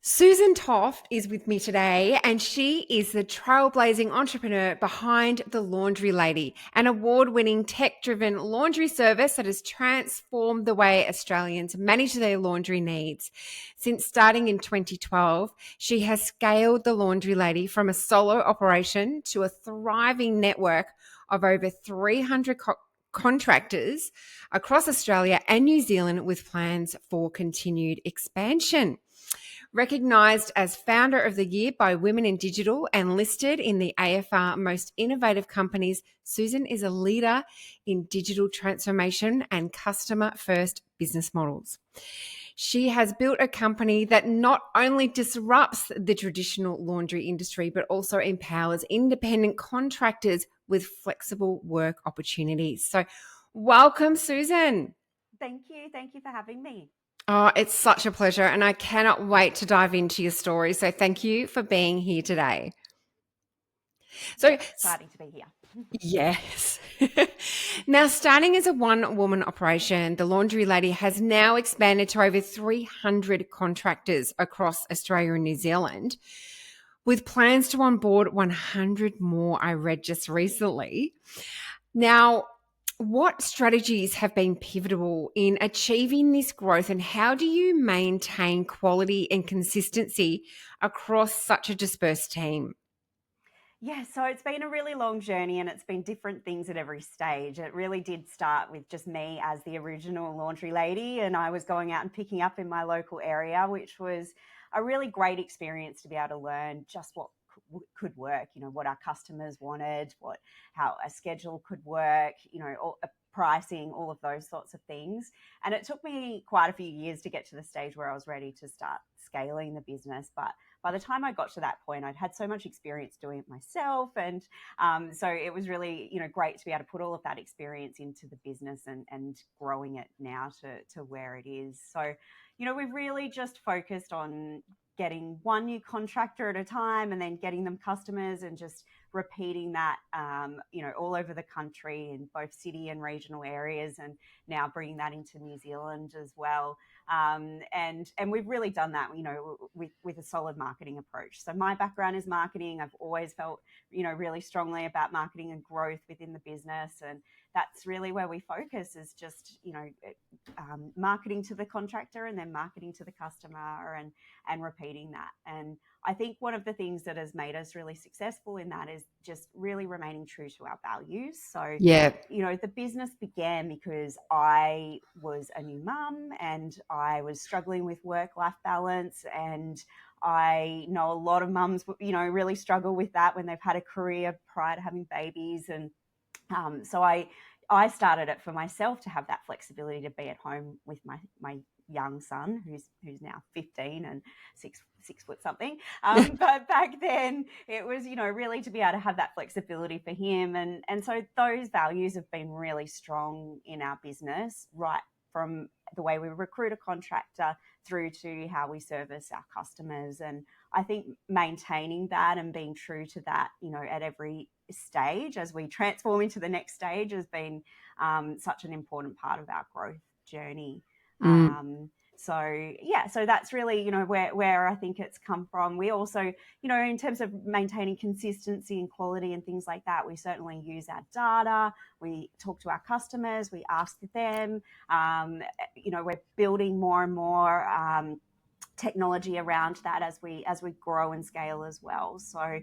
Susan Toft is with me today, and she is the trailblazing entrepreneur behind The Laundry Lady, an award winning tech driven laundry service that has transformed the way Australians manage their laundry needs. Since starting in 2012, she has scaled The Laundry Lady from a solo operation to a thriving network of over 300 contractors across Australia and New Zealand with plans for continued expansion. Recognized as Founder of the Year by Women in Digital and listed in the AFR Most Innovative Companies, Susan is a leader in digital transformation and customer first business models. She has built a company that not only disrupts the traditional laundry industry, but also empowers independent contractors with flexible work opportunities. So, welcome, Susan. Thank you. Thank you for having me. Oh, it's such a pleasure, and I cannot wait to dive into your story. So, thank you for being here today. So, Yes, exciting to be here. yes. Now, starting as a one woman operation, the Laundry Lady has now expanded to over 300 contractors across Australia and New Zealand, with plans to onboard 100 more, I read just recently. Now, what strategies have been pivotal in achieving this growth, and how do you maintain quality and consistency across such a dispersed team? Yeah, so it's been a really long journey and it's been different things at every stage. It really did start with just me as the original laundry lady, and I was going out and picking up in my local area, which was a really great experience to be able to learn just what could work, what our customers wanted, how a schedule could work, pricing, all of those sorts of things. And it took me quite a few years to get to the stage where I was ready to start scaling the business. But by the time I got to that point, I'd had so much experience doing it myself. And so it was really, great to be able to put all of that experience into the business and growing it now to where it is. So, we've really just focused on getting one new contractor at a time and then getting them customers and just repeating that, all over the country in both city and regional areas, and now bringing that into New Zealand as well. And we've really done that, with a solid marketing approach. So my background is marketing. I've always felt, really strongly about marketing and growth within the business, and that's really where we focus is just, marketing to the contractor and then marketing to the customer and repeating that. And I think one of the things that has made us really successful in that is just really remaining true to our values. So, Yeah. the business began because I was a new mum and I was struggling with work-life balance. And I know a lot of mums, really struggle with that when they've had a career prior to having babies. And so I started it for myself to have that flexibility to be at home with my young son, who's now 15 and six foot something. But back then it was, really to be able to have that flexibility for him. And so those values have been really strong in our business, right from the way we recruit a contractor through to how we service our customers. And I think maintaining that and being true to that, at every stage as we transform into the next stage has been such an important part of our growth journey. Mm. So that's really, where I think it's come from. We also, in terms of maintaining consistency and quality and things like that, we certainly use our data. We talk to our customers, we ask them, we're building more and more technology around that as we grow and scale as well. So,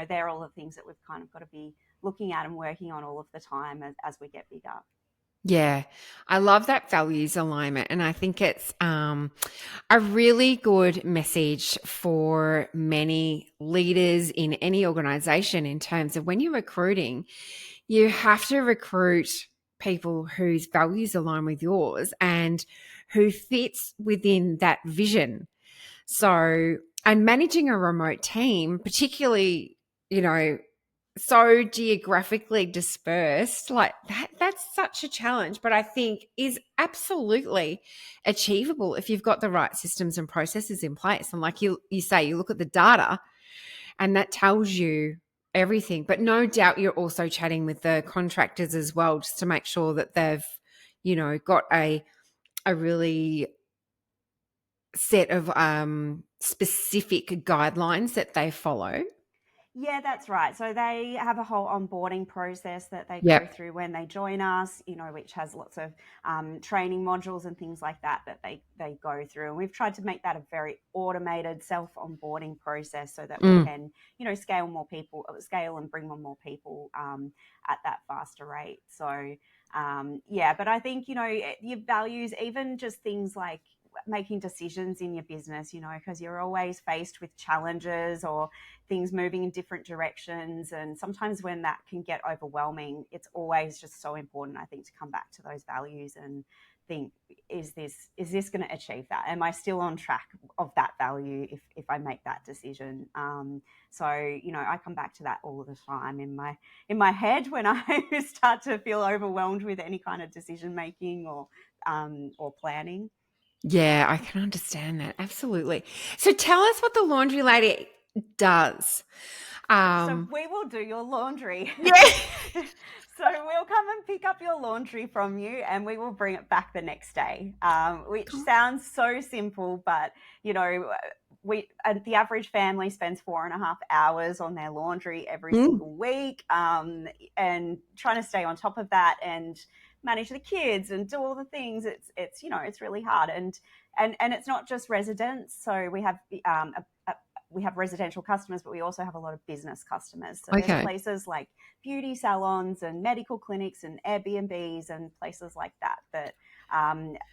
they're all the things that we've kind of got to be looking at and working on all of the time as we get bigger. Yeah, I love that values alignment. And I think it's a really good message for many leaders in any organization in terms of when you're recruiting, you have to recruit people whose values align with yours and who fits within that vision. So, and managing a remote team, particularly, so geographically dispersed, like that's such a challenge, but I think is absolutely achievable if you've got the right systems and processes in place. And like you say, you look at the data and that tells you everything. But no doubt you're also chatting with the contractors as well, just to make sure that they've, got a really set of specific guidelines that they follow? Yeah, that's right. So they have a whole onboarding process that they go Yep. through when they join us, which has lots of training modules and things like that they go through. And we've tried to make that a very automated self onboarding process so that we Mm. can, scale and bring on more people at that faster rate. So, yeah, but I think, your values, even just things like making decisions in your business, because you're always faced with challenges or things moving in different directions. And sometimes when that can get overwhelming, it's always just so important, I think, to come back to those values and think, is this going to achieve that? Am I still on track of that value if I make that decision? So, I come back to that all the time in my head when I start to feel overwhelmed with any kind of decision making or planning. Yeah, I can understand that. Absolutely. So tell us what the laundry lady does. So Um, we will do your laundry. yeah. So we'll come and pick up your laundry from you and we will bring it back the next day, which sounds so simple, but the average family spends 4.5 hours on their laundry every Mm. single week, and trying to stay on top of that and manage the kids and do all the things. It's really hard, and it's not just residents. So we have residential customers, but we also have a lot of business customers. So there's Okay. places like beauty salons and medical clinics and Airbnbs and places like that,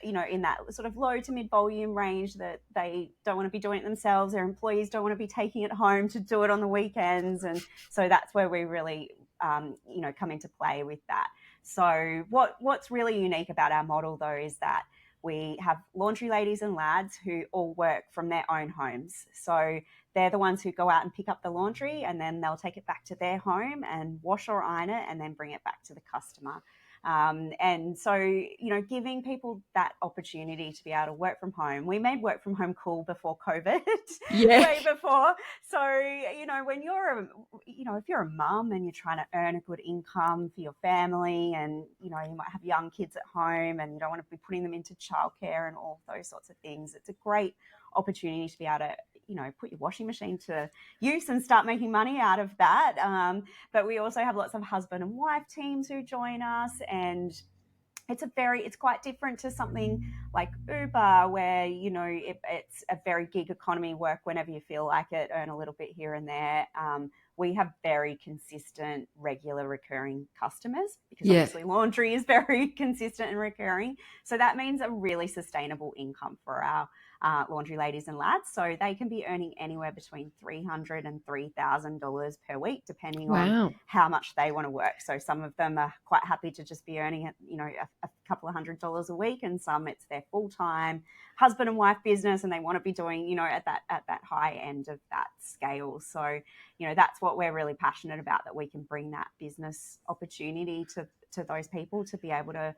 in that sort of low to mid volume range, that they don't want to be doing it themselves. Their employees don't want to be taking it home to do it on the weekends. And so that's where we really, come into play with that. So what's really unique about our model, though, is that we have laundry ladies and lads who all work from their own homes. So they're the ones who go out and pick up the laundry, and then they'll take it back to their home and wash or iron it and then bring it back to the customer. And so, giving people that opportunity to be able to work from home. We made work from home cool before COVID, Yeah. way before. So, when if you're a mum and you're trying to earn a good income for your family, and, you might have young kids at home and you don't want to be putting them into childcare and all those sorts of things, it's a great opportunity to be able to, put your washing machine to use and start making money out of that. But we also have lots of husband and wife teams who join us, and it's quite different to something like Uber, where it's a very gig economy, work whenever you feel like it, earn a little bit here and there. We have very consistent, regular, recurring customers, because Yeah. obviously laundry is very consistent and recurring. So that means a really sustainable income for our laundry ladies and lads. So they can be earning anywhere between $300 and $3,000 per week, depending on Wow. how much they want to work. So some of them are quite happy to just be earning, a couple of $100s a week, and some it's their full time husband and wife business, and they want to be doing, at that high end of that scale. So, that's what we're really passionate about, that we can bring that business opportunity to those people to be able to,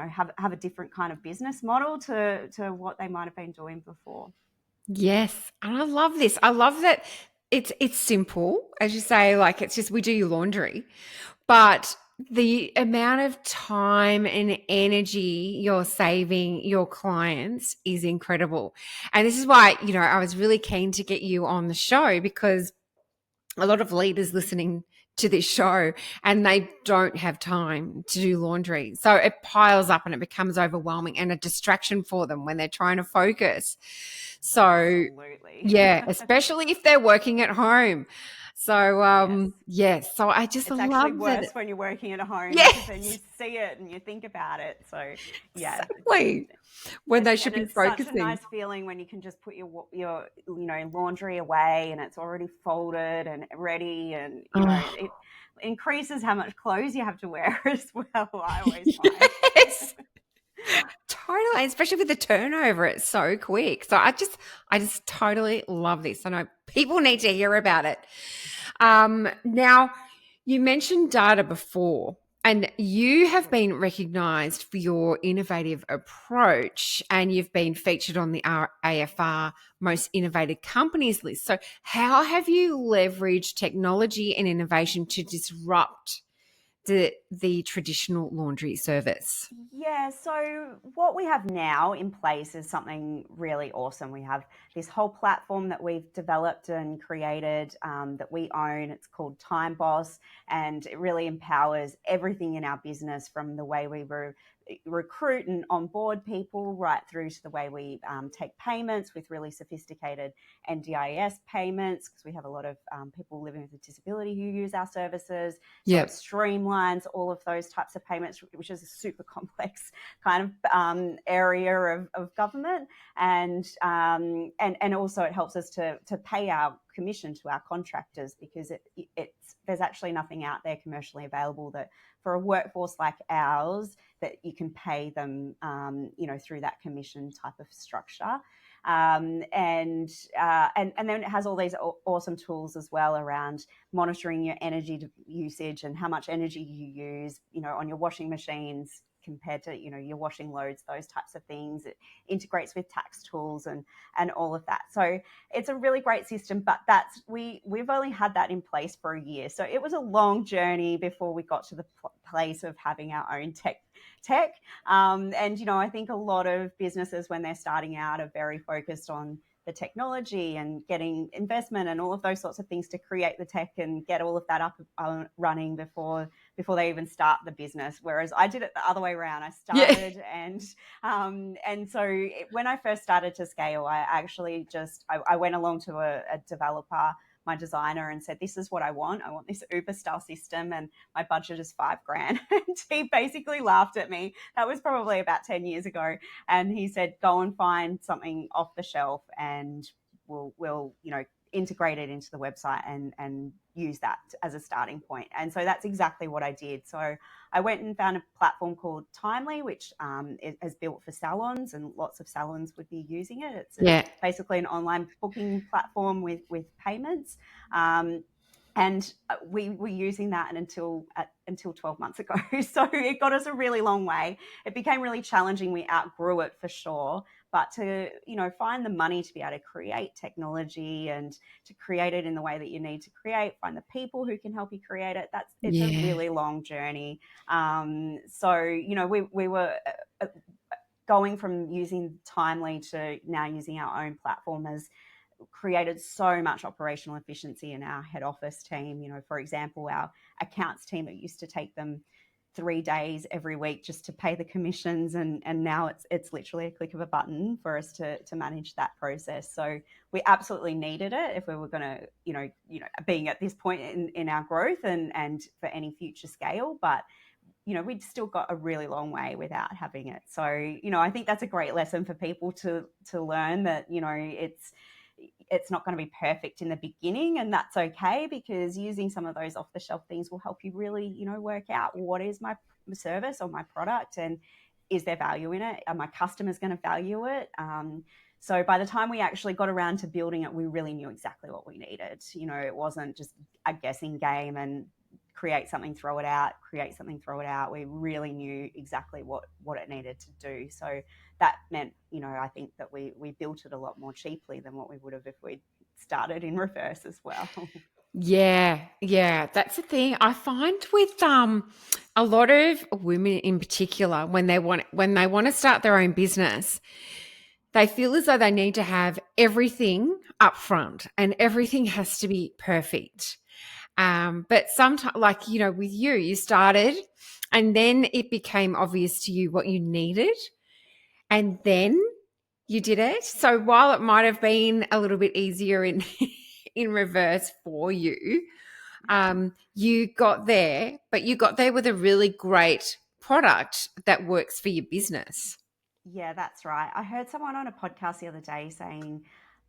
have a different kind of business model to what they might have been doing before. Yes. And I love this. I love that it's simple, as you say, like it's just we do your laundry, but the amount of time and energy you're saving your clients is incredible. And this is why, I was really keen to get you on the show, because a lot of leaders listening to this show and they don't have time to do laundry. So it piles up and it becomes overwhelming and a distraction for them when they're trying to focus. So, Absolutely. yeah, especially if they're working at home. So, Yes. yes. So I just It's actually love that. worse when you're working at home, because then you Yes, see it and you think about it. So, yeah, exactly. When they should and be it's such a focusing. nice feeling when you can just put your laundry away and it's already folded and ready, and Oh, it increases how much clothes you have to wear as well, I always find. yes. Totally, especially with the turnover, it's so quick. So I just totally love this. I know people need to hear about it. Now, you mentioned data before, and you have been recognised for your innovative approach, and you've been featured on the AFR Most Innovative Companies list. So, how have you leveraged technology and innovation to disrupt the traditional laundry service? Yeah, so what we have now in place is something really awesome. We have this whole platform that we've developed and created that we own. It's called Time Boss, and it really empowers everything in our business, from the way we recruit and onboard people right through to the way we take payments with really sophisticated NDIS payments, because we have a lot of people living with a disability who use our services. So it Yep. streamlines all of those types of payments, which is a super complex kind of area of government. And also it helps us to pay our commission to our contractors, because there's actually nothing out there commercially available that, for a workforce like ours, that you can pay them, through that commission type of structure. And then it has all these awesome tools as well around monitoring your energy usage and how much energy you use, on your washing machines compared to, your washing loads, those types of things. It integrates with tax tools and all of that. So it's a really great system, but we've only had that in place for a year. So it was a long journey before we got to the place of having our own tech. And, I think a lot of businesses, when they're starting out, are very focused on the technology and getting investment and all of those sorts of things to create the tech and get all of that up running before they even start the business. Whereas I did it the other way around. I Yeah. started and so when I first started to scale, I actually I went along to a developer, my designer, and said, this is what I want. I want this Uber style system, and my budget is $5,000. And he basically laughed at me. That was probably about 10 years ago. And he said, go and find something off the shelf, and we'll integrate it into the website and use that as a starting point. And so that's exactly what I did. So I went and found a platform called Timely, which is built for salons, and lots of salons would be using it. It's Yeah. basically an online booking platform with payments. And we were using that until 12 months ago. So it got us a really long way. It became really challenging. We outgrew it for sure. But to, find the money to be able to create technology and to create it in the way that you need to create, find the people who can help you create it, it's a Yeah. really long journey. So, we were going from using Timely to now using our own platform has created so much operational efficiency in our head office team. For example, our accounts team, it used to take them 3 days every week just to pay the commissions, and now it's literally a click of a button for us to manage that process. So we absolutely needed it if we were going to, being at this point in our growth and for any future scale. But we'd still got a really long way without having it. So, I think that's a great lesson for people to learn, that, it's not going to be perfect in the beginning, and that's okay, because using some of those off the shelf things will help you really, work out what is my service or my product, and is there value in it? Are my customers going to value it? So by the time we actually got around to building it, we really knew exactly what we needed. It wasn't just a guessing game and create something, throw it out, create something, throw it out. We really knew exactly what it needed to do. So that meant, I think that we built it a lot more cheaply than what we would have if we'd started in reverse as well. Yeah, yeah, that's the thing. I find with a lot of women in particular, when they want to start their own business, they feel as though they need to have everything up front and everything has to be perfect. But sometimes, like, with you started and then it became obvious to you what you needed, and then you did it. So while it might have been a little bit easier in in reverse for you, you got there, but you got there with a really great product that works for your business. Yeah, that's right. I heard someone on a podcast the other day saying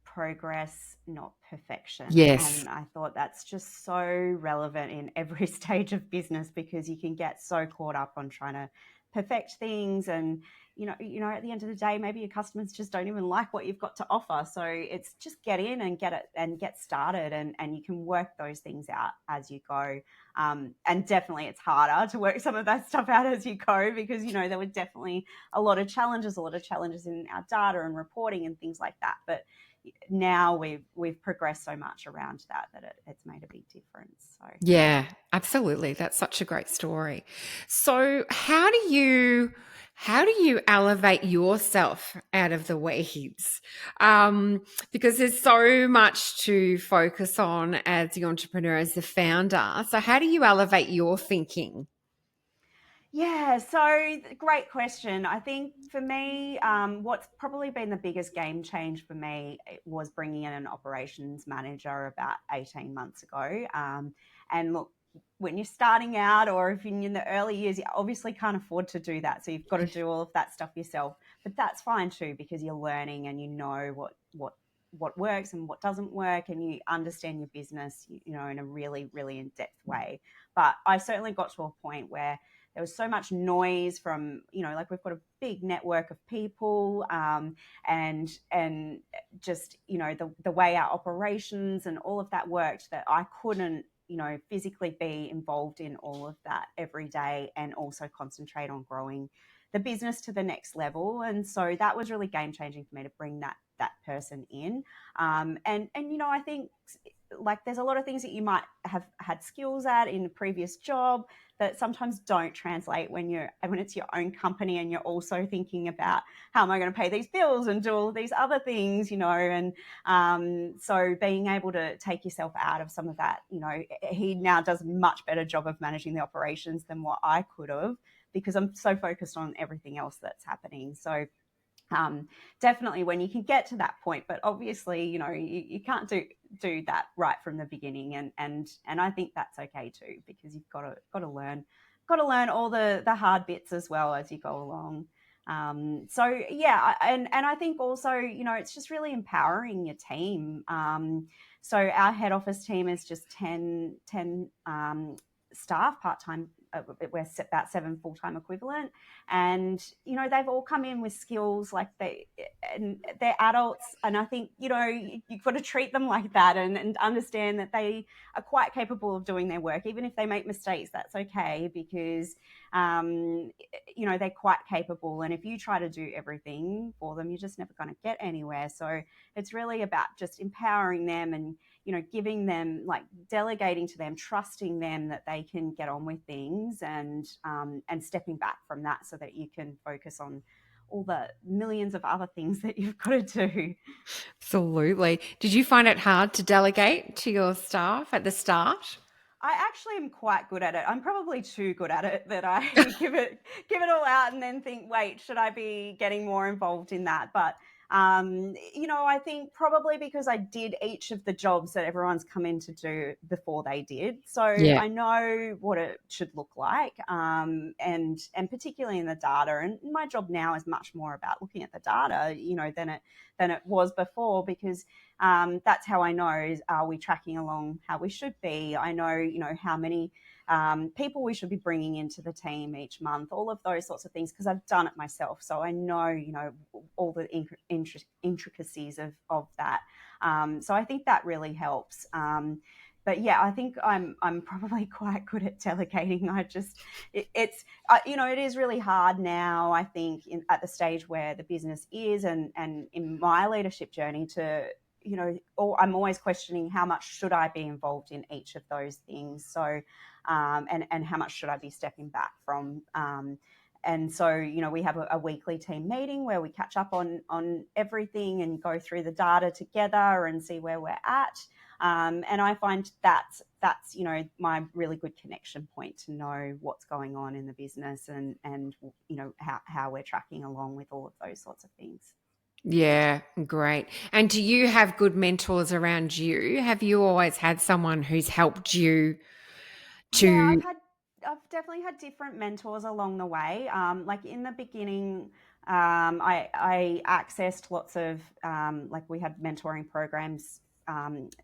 progress, not perfection. Yes. And I thought that's just so relevant in every stage of business, because you can get so caught up on trying to perfect things, and at the end of the day, maybe your customers just don't even like what you've got to offer. So it's just get in and get it and get started, and you can work those things out as you go. And definitely it's harder to work some of that stuff out as you go, because there were definitely a lot of challenges in our data and reporting and things like that. But now we've progressed so much around that it's made a big difference. So Yeah, absolutely. That's such a great story. So, how do you elevate yourself out of the weeds? Because there's so much to focus on as the entrepreneur, as the founder. So, how do you elevate your thinking? yeah, so great question. I think for me, what's probably been the biggest game change for me was bringing in an operations manager about 18 months ago. And look, when you're starting out or if you're in the early years, you obviously can't afford to do that. So you've got to do all of that stuff yourself. But that's fine too, because you're learning and you know what works and what doesn't work, and you understand your business, in a really, really in-depth way. But I certainly got to a point where there was so much noise from, like we've got a big network of people, and just, the way our operations and all of that worked, that I couldn't, physically be involved in all of that every day and also concentrate on growing the business to the next level. And so that was really game changing for me to bring that person in. And I think, like, there's a lot of things that you might have had skills at in a previous job that sometimes don't translate when it's your own company and you're also thinking about, how am I going to pay these bills and do all these other things, and so being able to take yourself out of some of that, he now does a much better job of managing the operations than what I could have, because I'm so focused on everything else that's happening. So definitely when you can get to that point, but obviously, you can't do that right from the beginning, and I think that's okay too, because you've got to learn all the hard bits as well as you go along. So yeah, and I think also, it's just really empowering your team. So our head office team is just 10 staff, part-time. We're about 7 full-time equivalent, and they've all come in with skills, like they're adults, and I think you've got to treat them like that, and understand that they are quite capable of doing their work. Even if they make mistakes, that's okay, because they're quite capable, and if you try to do everything for them, you're just never going to get anywhere. So it's really about just empowering them, and giving them, like, delegating to them, trusting them that they can get on with things, and stepping back from that so that you can focus on all the millions of other things that you've got to do. Absolutely. Did you find it hard to delegate to your staff at the start? I actually am quite good at it. I'm probably too good at it, that I give it all out and then think, wait, should I be getting more involved in that? But I think probably because I did each of the jobs that everyone's come in to do before they did, so Yeah. I know what it should look like, and particularly in the data. And my job now is much more about looking at the data, than it was before, because that's how I know, are we tracking along how we should be? I know, how many people we should be bringing into the team each month, all of those sorts of things, because I've done it myself. So I know, all the intricacies of that. So I think that really helps. But yeah, I think I'm probably quite good at delegating. It is really hard now, I think, at the stage where the business is, and in my leadership journey, to I'm always questioning, how much should I be involved in each of those things. So and how much should I be stepping back from. And so, we have a weekly team meeting where we catch up on everything and go through the data together and see where we're at. And I find that's my really good connection point to know what's going on in the business, and how we're tracking along with all of those sorts of things. Yeah, great. And do you have good mentors around you? Have you always had someone who's helped you Yeah, to? I've definitely had different mentors along the way. Like in the beginning, I accessed lots of, like, we had mentoring programs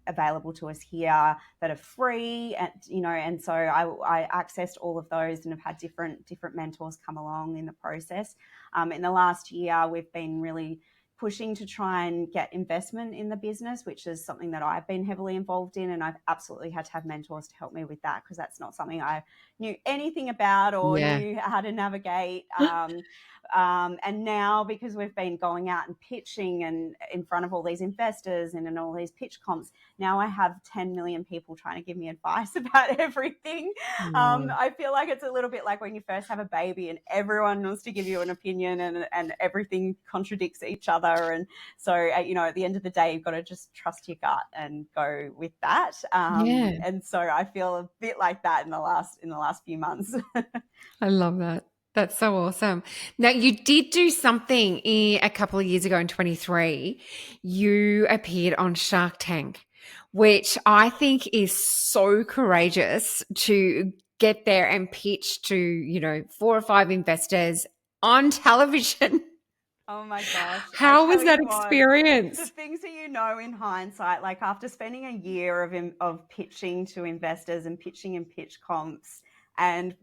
available to us here that are free, and so I accessed all of those and have had different mentors come along in the process. In the last year, we've been really pushing to try and get investment in the business, which is something that I've been heavily involved in. And I've absolutely had to have mentors to help me with that, because that's not something I knew anything about or Yeah. knew how to navigate. And now, because we've been going out and pitching and in front of all these investors and in all these pitch comps, now I have 10 million people trying to give me advice about everything. Wow. I feel like it's a little bit like when you first have a baby and everyone wants to give you an opinion, and everything contradicts each other. And so, at the end of the day, you've got to just trust your gut and go with that. Yeah. And so I feel a bit like that in the last few months. I love that. That's so awesome. Now, you did do something a couple of years ago in 23. You appeared on Shark Tank, which I think is so courageous to get there and pitch to, 4 or 5 investors on television. Oh my gosh. I How was tell that you what, the experience? things that in hindsight, like after spending a year of pitching to investors and pitching in pitch comps, and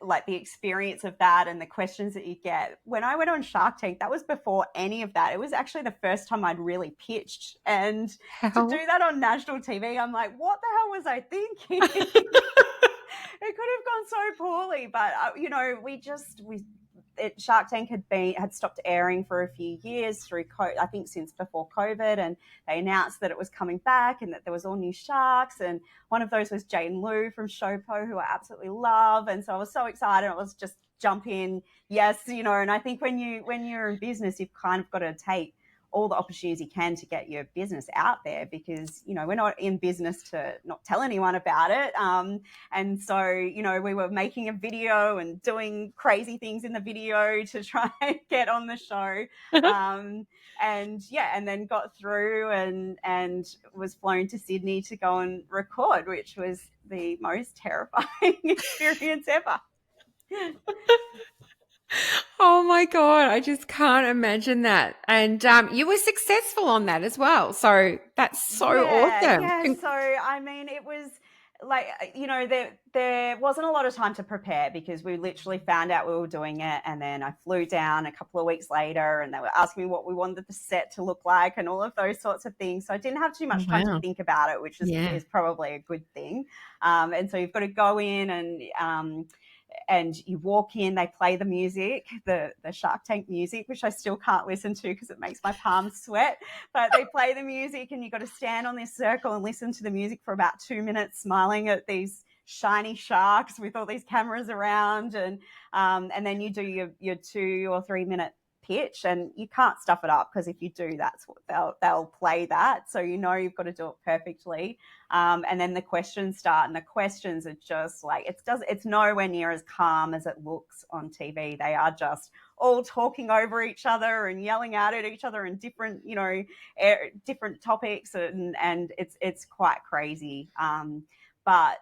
like the experience of that and the questions that you get. When I went on Shark Tank, that was before any of that. It was actually the first time I'd really pitched. And to How? do that on national TV, I'm like, what the hell was I thinking? It could have gone so poorly, but Shark Tank had stopped airing for a few years through I think since before COVID, and they announced that it was coming back and that there was all new sharks, and one of those was Jane Liu from Showpo, who I absolutely love, and so I was so excited. I was just jump in, yes, and I think when you're in business, you've kind of got to take all the opportunities you can to get your business out there, because we're not in business to not tell anyone about it. And so we were making a video and doing crazy things in the video to try and get on the show. And then got through and was flown to Sydney to go and record, which was the most terrifying experience ever. Oh my God, I just can't imagine that. And you were successful on that as well. So that's so awesome. Yeah. So I mean, it was like there wasn't a lot of time to prepare, because we literally found out we were doing it, and then I flew down a couple of weeks later, and they were asking me what we wanted the set to look like and all of those sorts of things. So I didn't have too Oh, much time to wow. think about it, which Yeah. is probably a good thing. And so you've got to go in and you walk in, they play the music, the Shark Tank music, which I still can't listen to because it makes my palms sweat. But they play the music, and you've got to stand on this circle and listen to the music for about 2 minutes, smiling at these shiny sharks with all these cameras around, and then you do your 2 or 3 minute pitch, and you can't stuff it up, because if you do, that's what they'll play that. So you've got to do it perfectly. And then the questions start, and the questions are just like, it's nowhere near as calm as it looks on TV. They are just all talking over each other and yelling out at each other in different different topics, and it's quite crazy. But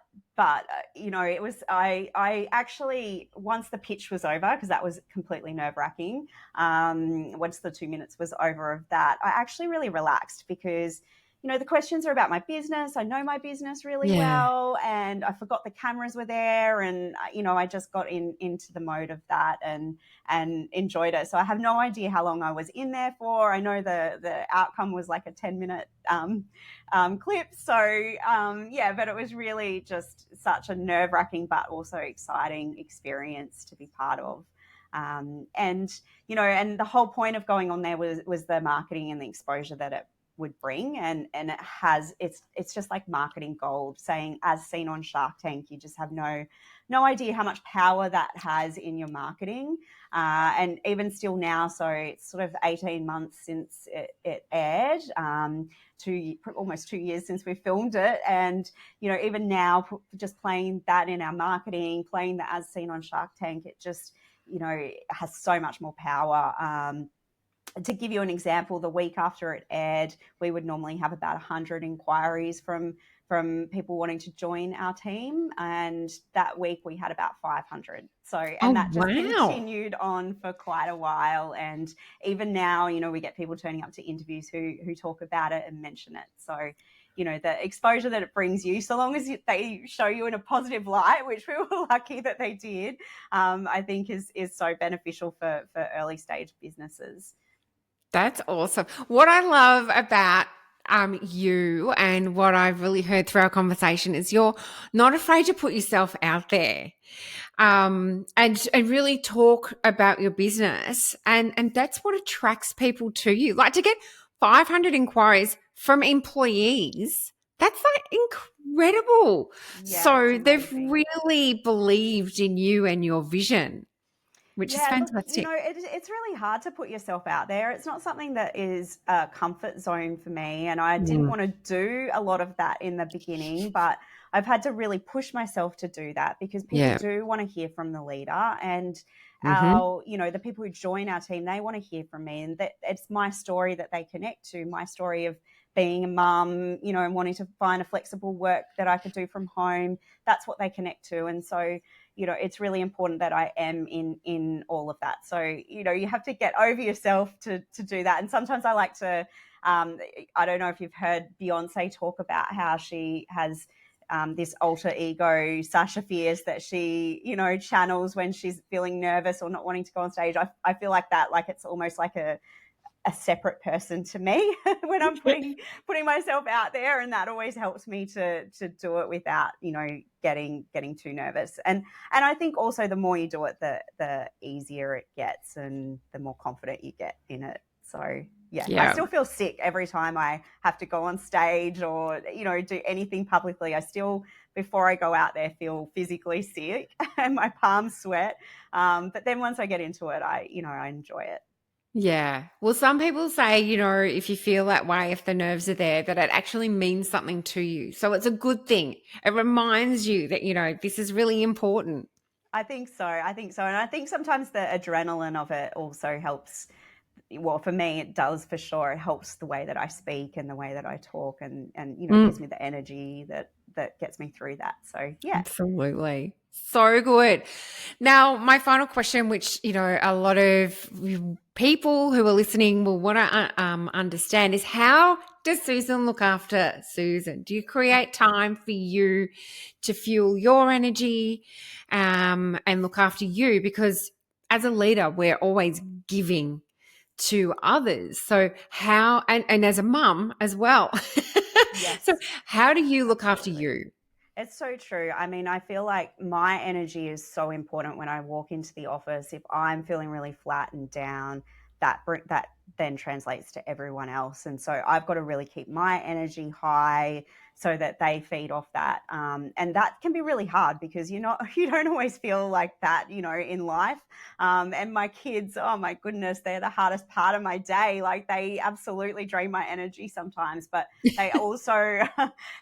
it was, I actually, once the pitch was over, because that was completely nerve-wracking, once the 2 minutes was over of that, I actually really relaxed, because the questions are about my business. I know my business really Yeah. well, and I forgot the cameras were there, and I just got into the mode of that and enjoyed it. So I have no idea how long I was in there for. I know the outcome was like a 10-minute clip. So but it was really just such a nerve-wracking but also exciting experience to be part of. And the whole point of going on there was the marketing and the exposure that it would bring, and it's just like marketing gold, saying, as seen on Shark Tank. You just have no idea how much power that has in your marketing, and even still now. So it's sort of 18 months since it aired, almost 2 years since we filmed it, and even now, just playing that in our marketing, playing that as seen on Shark Tank, it just has so much more power. To give you an example, the week after it aired, we would normally have about 100 inquiries from people wanting to join our team, and that week we had about 500. So, Oh, and that just wow. continued on for quite a while, and even now, we get people turning up to interviews who talk about it and mention it. So, the exposure that it brings you, so long as they show you in a positive light, which we were lucky that they did, I think is so beneficial for early stage businesses. That's awesome. What I love about you and what I've really heard through our conversation is you're not afraid to put yourself out there, and really talk about your business, and that's what attracts people to you. Like to get 500 inquiries from employees. That's like incredible. Yeah, it's So they've amazing. really believed in you and your vision, which is Yeah, look, fantastic. it's really hard to put yourself out there. It's not something that is a comfort zone for me. And I didn't Mm. want to do a lot of that in the beginning, but I've had to really push myself to do that because people Yeah. do want to hear from the leader. And Hmm. the people who join our team, they want to hear from me. And that it's my story that they connect to, my story of being a mum, and wanting to find a flexible work that I could do from home. That's what they connect to. And so, it's really important that I am in all of that. So, you have to get over yourself to do that. And sometimes I like to, I don't know if you've heard Beyonce talk about how she has this alter ego, Sasha Fierce, that she, channels when she's feeling nervous or not wanting to go on stage. I feel like that, like it's almost like a separate person to me when I'm putting myself out there, and that always helps me to do it without getting too nervous. And I think also the more you do it, the easier it gets and the more confident you get in it. So yeah, I Yeah. still feel sick every time I have to go on stage or do anything publicly. I still, before I go out there, feel physically sick and my palms sweat. But then once I get into it, I enjoy it. Yeah. Well, some people say, if you feel that way, if the nerves are there, that it actually means something to you. So it's a good thing. It reminds you that, this is really important. I think so. I think so. And I think sometimes the adrenaline of it also helps. Well, for me, it does for sure. It helps the way that I speak and the way that I talk, and gives Mm, me the energy that gets me through that. So yeah, absolutely. So good. Now, my final question, which, a lot of people who are listening will want to understand is how does Susan look after Susan? Do you create time for you to fuel your energy and look after you? Because as a leader, we're always giving to others. So how, and as a mum as well. So yes, how do you look after absolutely. you? It's so true. I mean, I feel like my energy is so important when I walk into the office. If I'm feeling really flat and down, that then translates to everyone else. And so I've got to really keep my energy high so that they feed off that. And that can be really hard because you don't always feel like that, in life. And my kids, oh my goodness, they're the hardest part of my day. Like they absolutely drain my energy sometimes, but they also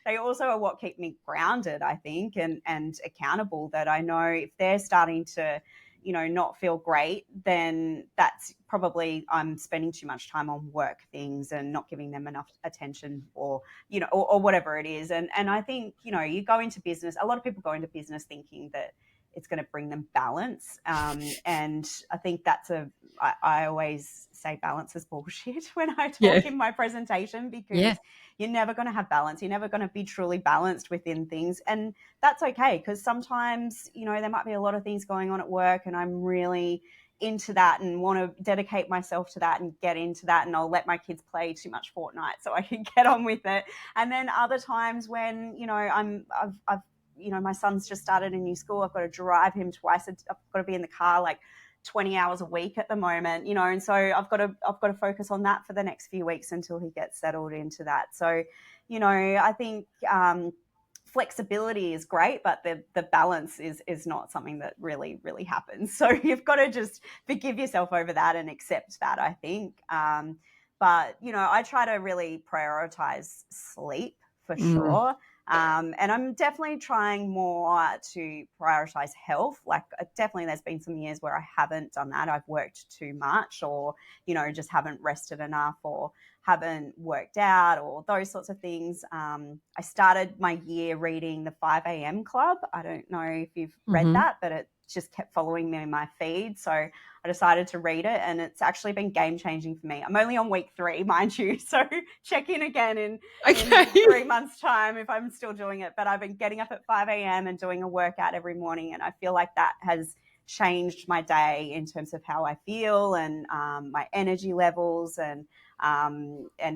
they also are what keep me grounded, I think, and accountable. That I know if they're starting to, not feel great, then that's probably I'm spending too much time on work things and not giving them enough attention, or or whatever it is. And I think you go into business. A lot of people go into business thinking that it's going to bring them balance, and I think I always say balance is bullshit when I Yeah. talk in my presentation, Yeah. because you're never going to have balance. You're never going to be truly balanced within things. And that's okay, because sometimes, there might be a lot of things going on at work and I'm really into that and want to dedicate myself to that and get into that, and I'll let my kids play too much Fortnite so I can get on with it. And then other times when I've my son's just started a new school, I've got to drive him twice, I've got to be in the car like 20 hours a week at the moment, and so I've got to focus on that for the next few weeks until he gets settled into that. So, I think flexibility is great, but the balance is not something that really happens. So you've got to just forgive yourself over that and accept that, I think. But I try to really prioritize sleep for Mm. sure. And I'm definitely trying more to prioritize health. Like, definitely, there's been some years where I haven't done that. I've worked too much, or, just haven't rested enough, or haven't worked out, or those sorts of things. I started my year reading the 5 a.m. Club. I don't know if you've read Hmm. that, but it just kept following me in my feed. So I decided to read it, and it's actually been game changing for me. I'm only on week 3, mind you. So check in again in Okay. 3 months' time if I'm still doing it. But I've been getting up at 5 a.m. and doing a workout every morning, and I feel like that has changed my day in terms of how I feel and my energy levels and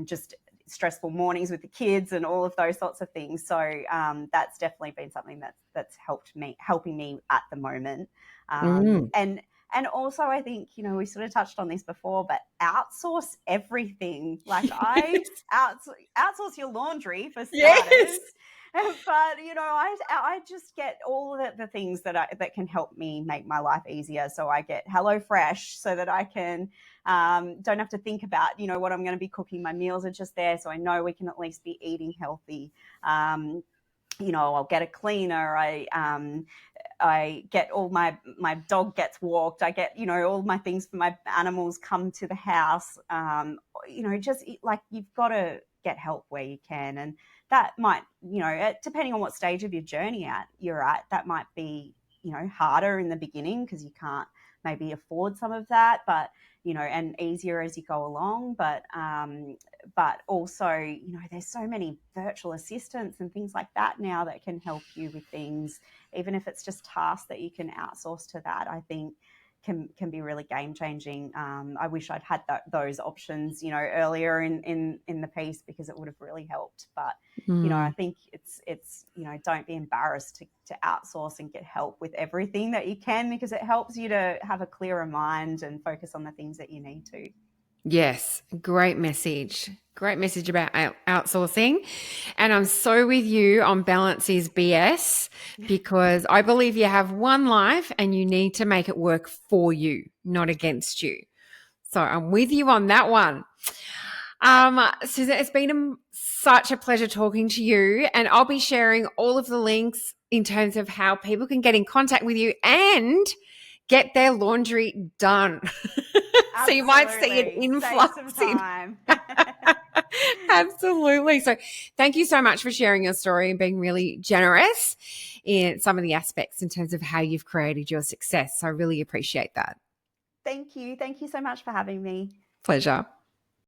just stressful mornings with the kids and all of those sorts of things. So that's definitely been something that's helping me at the moment. Mm. And also, I think, we sort of touched on this before, but outsource everything. Like I outsource your laundry for Yes. starters. But I just get all the things that can help me make my life easier. So I get HelloFresh so that I can don't have to think about what I'm going to be cooking. My meals are just there, so I know we can at least be eating healthy. I'll get a cleaner. I get all my dog gets walked. I get all my things for my animals come to the house. Just like you've got to get help where you can, and that might depending on what stage of your journey you're at, that might be harder in the beginning because you can't maybe afford some of that, but and easier as you go along. But also there's so many virtual assistants and things like that now that can help you with things, even if it's just tasks that you can outsource to that. I think can be really game changing. I wish I'd had those options earlier in the piece, because it would have really helped. But I think it's don't be embarrassed to outsource and get help with everything that you can, because it helps you to have a clearer mind and focus on the things that you need to. Yes, great message. Great message about outsourcing. And I'm so with you on balance is BS, because I believe you have one life and you need to make it work for you, not against you. So I'm with you on that one. Susan, it's been such a pleasure talking to you, and I'll be sharing all of the links in terms of how people can get in contact with you and get their laundry done. So you might see an influx. Save some time. Absolutely. So thank you so much for sharing your story and being really generous in some of the aspects in terms of how you've created your success. I really appreciate that. Thank you. Thank you so much for having me. Pleasure.